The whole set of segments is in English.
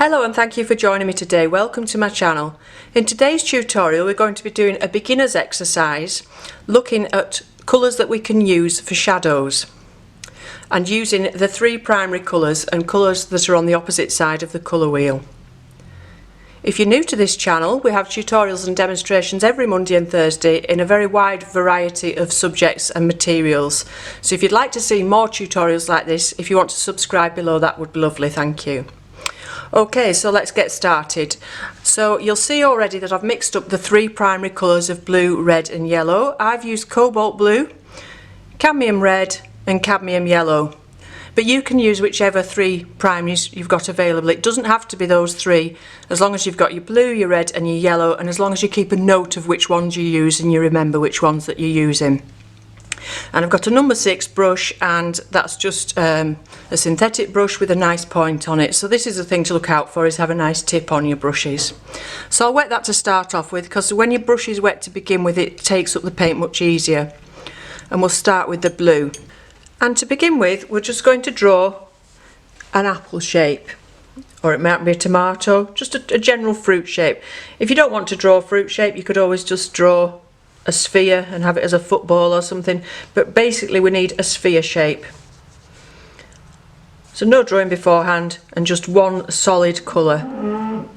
Hello and thank you for joining me today. Welcome to my channel. In today's tutorial we're going to be doing a beginner's exercise looking at colours that we can use for shadows and using the three primary colours and colours that are on the opposite side of the colour wheel. If you're new to this channel, we have tutorials and demonstrations every Monday and Thursday in a very wide variety of subjects and materials. So if you'd like to see more tutorials like this, if you want to subscribe below, that would be lovely, thank you. Okay, so let's get started. So you'll see already that I've mixed up the three primary colours of blue, red and yellow. I've used cobalt blue, cadmium red and cadmium yellow. But you can use whichever three primaries you've got available. It doesn't have to be those three, as long as you've got your blue, your red and your yellow, and as long as you keep a note of which ones you use and you remember which ones that you're using. And I've got a number 6 brush, and that's just a synthetic brush with a nice point on it. So this is the thing to look out for, is have a nice tip on your brushes. So I'll wet that to start off with, because when your brush is wet to begin with, it takes up the paint much easier. And we'll start with the blue. And to begin with, we're just going to draw an apple shape, or it might be a tomato, just a general fruit shape. If you don't want to draw a fruit shape, you could always just draw a sphere and have it as a football or something, but basically we need a sphere shape. So no drawing beforehand and just one solid colour. Don't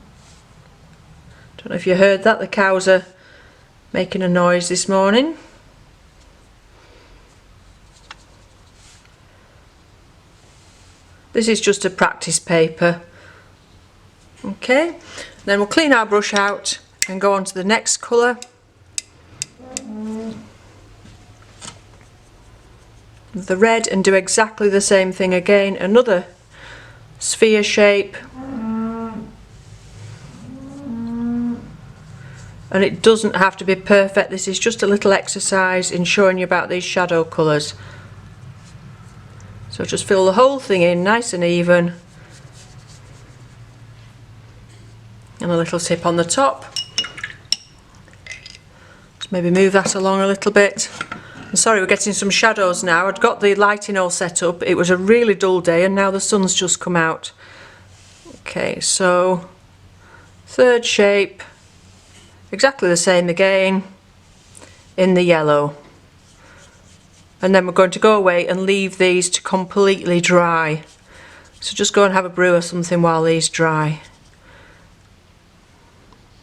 know if you heard that, the cows are making a noise this morning. This is just a practice paper. Okay, then we'll clean our brush out and go on to the next colour. The red, and do exactly the same thing again, another sphere shape, and it doesn't have to be perfect. This is just a little exercise in showing you about these shadow colours. So just fill the whole thing in nice and even, and a little tip on the top. Just maybe move that along a little bit. Sorry, we're getting some shadows now. I'd got the lighting all set up. It was a really dull day and now the sun's just come out. Okay, so third shape, exactly the same again in the yellow. And then we're going to go away and leave these to completely dry. So just go and have a brew or something while these dry.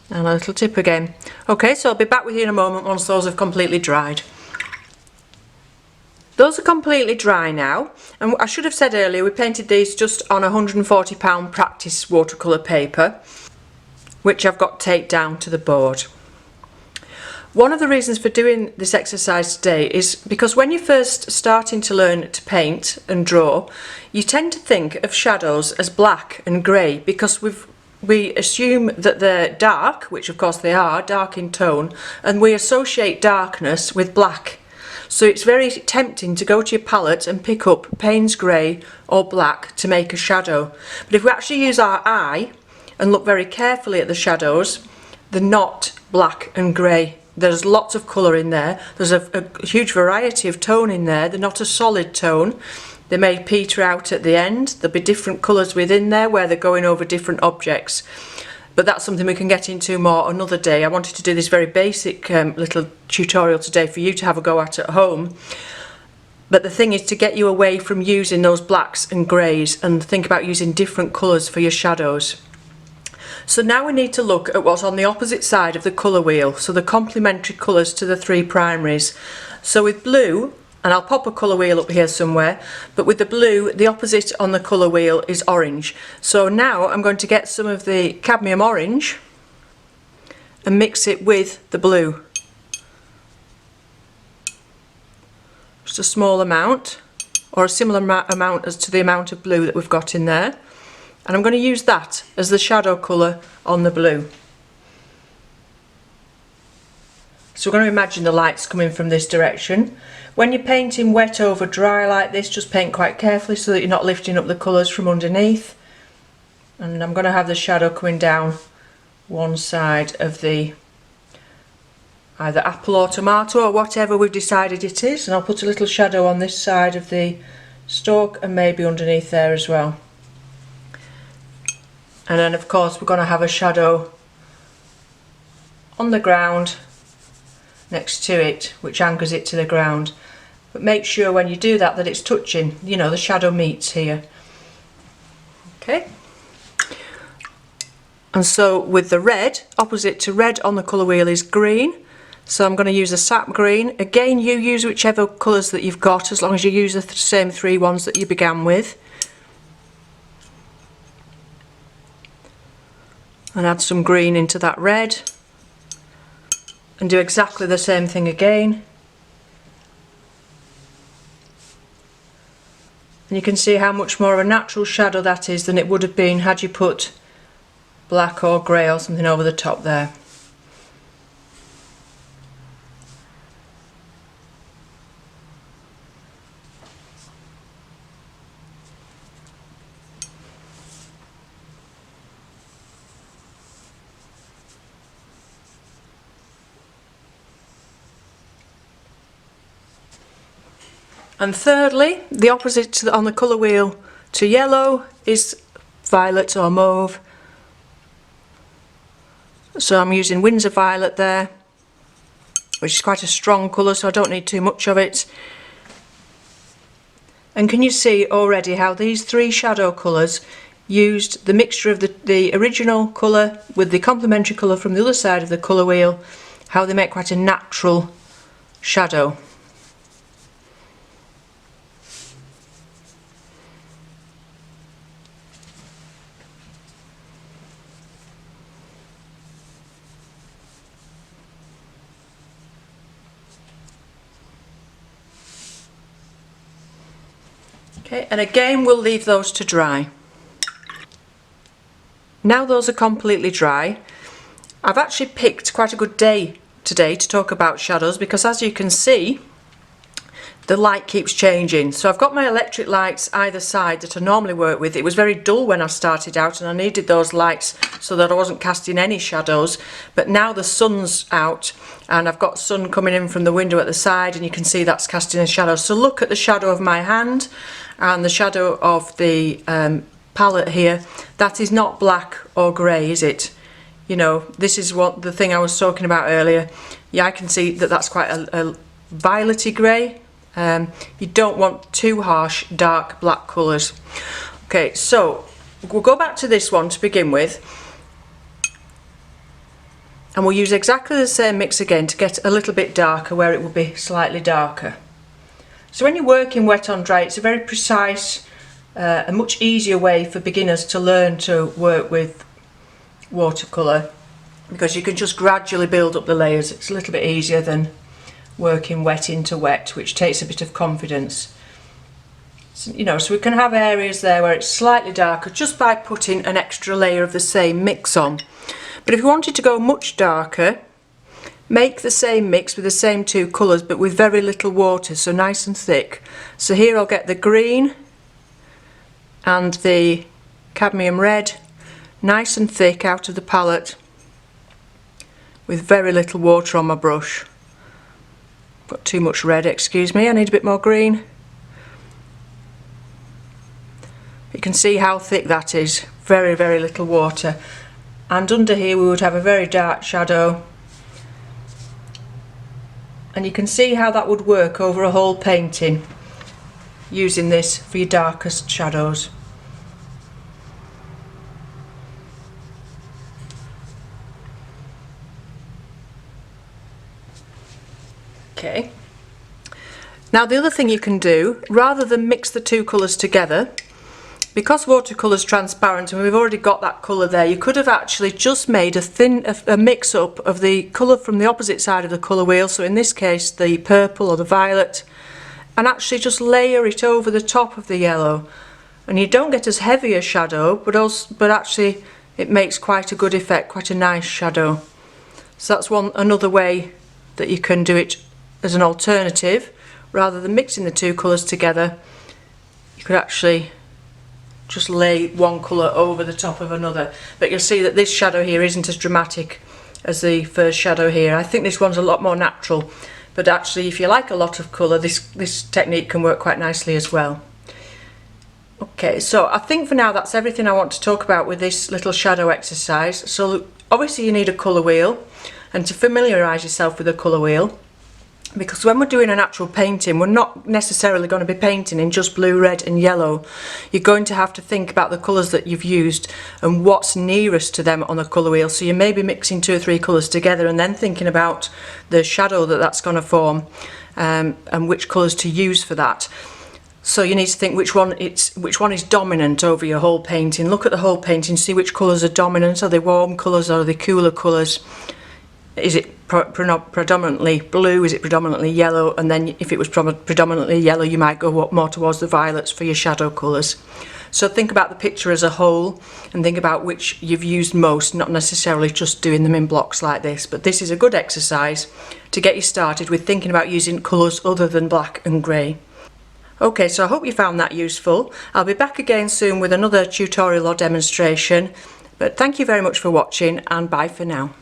And a little tip again. Okay, so I'll be back with you in a moment once those have completely dried. Those are completely dry now, and I should have said earlier we painted these just on £140 practice watercolour paper, which I've got taped down to the board. One of the reasons for doing this exercise today is because when you're first starting to learn to paint and draw, you tend to think of shadows as black and grey, because we assume that they're dark, which of course they are, dark in tone, and we associate darkness with black. So it's very tempting to go to your palette and pick up Payne's grey or black to make a shadow. But if we actually use our eye and look very carefully at the shadows, they're not black and grey. There's lots of colour in there. There's a huge variety of tone in there. They're not a solid tone. They may peter out at the end. There'll be different colours within there where they're going over different objects. But that's something we can get into more another day. I wanted to do this very basic little tutorial today for you to have a go at home. But the thing is to get you away from using those blacks and greys and think about using different colours for your shadows. So now we need to look at what's on the opposite side of the colour wheel, so the complementary colours to the three primaries. So with blue, and I'll pop a colour wheel up here somewhere, but with the blue, the opposite on the colour wheel is orange. So now I'm going to get some of the cadmium orange and mix it with the blue. Just a small amount, or a similar amount as to the amount of blue that we've got in there. And I'm going to use that as the shadow colour on the blue. So we're going to imagine the lights coming from this direction. When you're painting wet over dry like this, just paint quite carefully so that you're not lifting up the colours from underneath. And I'm going to have the shadow coming down one side of the either apple or tomato or whatever we've decided it is. And I'll put a little shadow on this side of the stalk and maybe underneath there as well. And then of course we're going to have a shadow on the ground next to it, which anchors it to the ground. But make sure when you do that it's touching, you know, the shadow meets here. Okay. And so with the red, opposite to red on the colour wheel is green. So I'm going to use a sap green. Again, you use whichever colours that you've got, as long as you use the same 3 ones that you began with. And add some green into that red. And do exactly the same thing again. And you can see how much more of a natural shadow that is than it would have been had you put black or grey or something over the top there. And thirdly, the opposite on the colour wheel to yellow is violet or mauve. So I'm using Windsor Violet there, which is quite a strong colour, so I don't need too much of it. And can you see already how these 3 shadow colours used the mixture of the original colour with the complementary colour from the other side of the colour wheel, how they make quite a natural shadow. Okay, and again we'll leave those to dry. Now those are completely dry, I've actually picked quite a good day today to talk about shadows, because as you can see the light keeps changing. So I've got my electric lights either side that I normally work with. It was very dull when I started out and I needed those lights so that I wasn't casting any shadows, but now the sun's out and I've got sun coming in from the window at the side and you can see that's casting a shadow. So look at the shadow of my hand and the shadow of the palette here. That is not black or grey, is it? You know, this is what the thing I was talking about earlier. Yeah, I can see that that's quite a violety grey. You don't want too harsh dark black colours. Okay, so we'll go back to this one to begin with and we'll use exactly the same mix again to get a little bit darker where it will be slightly darker. So when you're working wet on dry, it's a very precise, a much easier way for beginners to learn to work with watercolour, because you can just gradually build up the layers. It's a little bit easier than working wet into wet, which takes a bit of confidence. So, you know, so we can have areas there where it's slightly darker just by putting an extra layer of the same mix on. But if you wanted to go much darker, make the same mix with the same 2 colours but with very little water, so nice and thick. So here I'll get the green and the cadmium red nice and thick out of the palette with very little water on my brush. Got too much red, excuse me, I need a bit more green. You can see how thick that is, very, very little water. And under here we would have a very dark shadow. And you can see how that would work over a whole painting, using this for your darkest shadows. Okay. Now the other thing you can do, rather than mix the 2 colours together, because watercolour's transparent and we've already got that colour there, you could have actually just made a mix up of the colour from the opposite side of the colour wheel, so in this case the purple or the violet, and actually just layer it over the top of the yellow, and you don't get as heavy a shadow, but actually it makes quite a good effect, quite a nice shadow. So that's another way that you can do it as an alternative. Rather than mixing the 2 colours together, you could actually just lay one colour over the top of another. But you'll see that this shadow here isn't as dramatic as the first shadow here. I think this one's a lot more natural, but actually if you like a lot of colour, this technique can work quite nicely as well. Okay, so I think for now that's everything I want to talk about with this little shadow exercise. So obviously you need a colour wheel, and to familiarise yourself with a colour wheel, because when we're doing an actual painting, we're not necessarily going to be painting in just blue, red and yellow. You're going to have to think about the colours that you've used and what's nearest to them on the colour wheel. So you may be mixing 2 or 3 colours together and then thinking about the shadow that that's going to form, and which colours to use for that. So you need to think which one is dominant over your whole painting. Look at the whole painting, see which colours are dominant. Are they warm colours or are they cooler colours? Is it predominantly blue? Is it predominantly yellow? And then if it was predominantly yellow, you might go more towards the violets for your shadow colours. So think about the picture as a whole and think about which you've used most, not necessarily just doing them in blocks like this. But this is a good exercise to get you started with thinking about using colours other than black and grey. Okay, so I hope you found that useful. I'll be back again soon with another tutorial or demonstration. But thank you very much for watching, and bye for now.